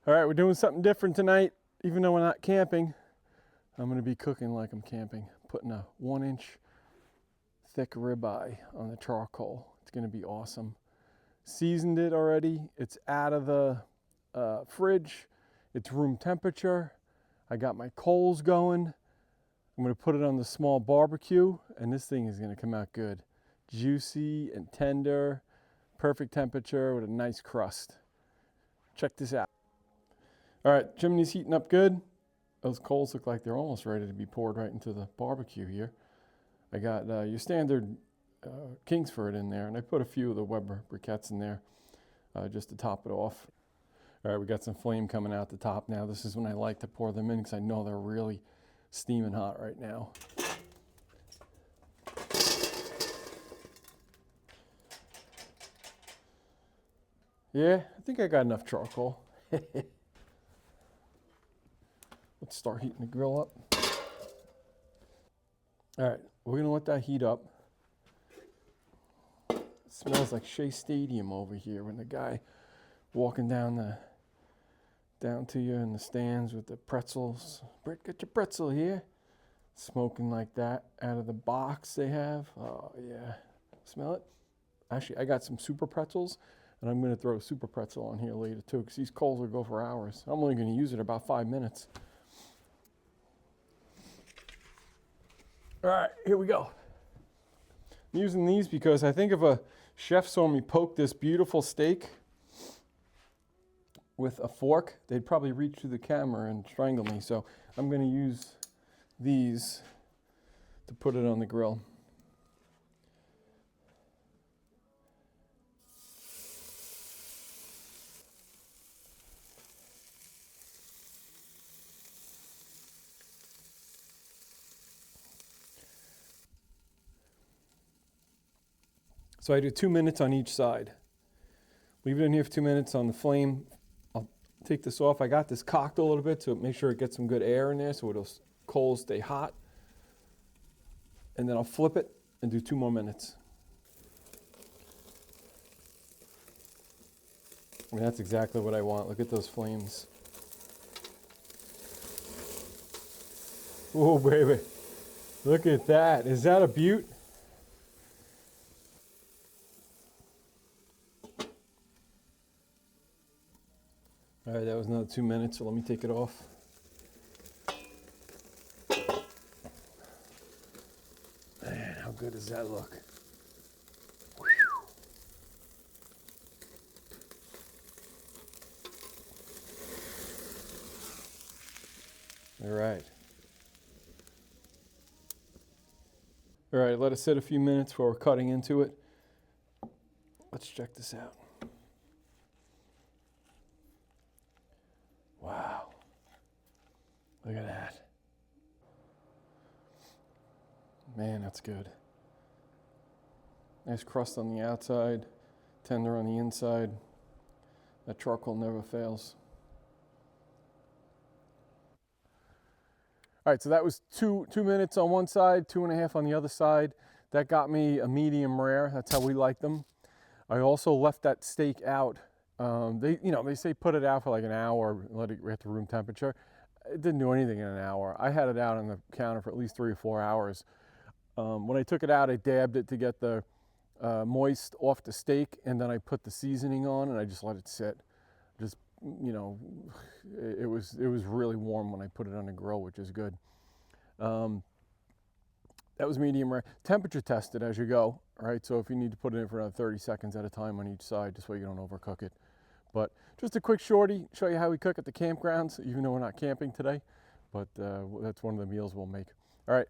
All right, we're doing something different tonight. Even though we're not camping, I'm gonna be cooking like I'm camping. Putting a 1-inch thick ribeye on the charcoal. It's gonna be awesome. Seasoned it already. It's out of the fridge. It's room temperature. I got my coals going. I'm gonna put it on the small barbecue, and this thing is gonna come out good. Juicy and tender, perfect temperature with a nice crust. Check this out. All right, chimney's heating up good. Those coals look like they're almost ready to be poured right into the barbecue here. I got your standard Kingsford in there, and I put a few of the Weber briquettes in there just to top it off. All right, we got some flame coming out the top now. This is when I like to pour them in because I know they're really steaming hot right now. Yeah, I think I got enough charcoal. Let's start heating the grill up. All right, we're gonna let that heat up. It smells like Shea Stadium over here when the guy walking down to you in the stands with the pretzels. Britt, get your pretzel here. Smoking like that out of the box they have. Oh yeah, smell it? Actually, I got some super pretzels, and I'm gonna throw a super pretzel on here later too, because these coals will go for hours. I'm only gonna use it about 5 minutes. All right, here we go. I'm using these because I think if a chef saw me poke this beautiful steak with a fork, they'd probably reach through the camera and strangle me. So I'm going to use these to put it on the grill. So I do 2 minutes on each side. Leave it in here for 2 minutes on the flame. I'll take this off. I got this cocked a little bit to make sure it gets some good air in there so those coals stay hot. And then I'll flip it and do 2 more minutes. I mean, that's exactly what I want. Look at those flames. Oh, baby. Look at that. Is that a beaut? All right, that was another 2 minutes, so let me take it off. Man, how good does that look? Whew. All right. All right, let it sit a few minutes before we're cutting into it. Let's check this out. Wow. Look at that. Man, that's good. Nice crust on the outside, tender on the inside. That charcoal never fails. All right, so that was two minutes on one side, 2.5 on the other side. That got me a medium rare. That's how we like them. I also left that steak out. They say put it out for like an hour, let it get to room temperature. It didn't do anything in an hour. I had it out on the counter for at least 3 or 4 hours. When I took it out, I dabbed it to get the moist off the steak, and then I put the seasoning on, and I just let it sit. Just, it was really warm when I put it on the grill, which is good. That was medium rare. Temperature tested as you go, right? So if you need to put it in for another 30 seconds at a time on each side, just so you don't overcook it. But just a quick shorty, show you how we cook at the campgrounds, even though we're not camping today. But that's one of the meals we'll make. All right,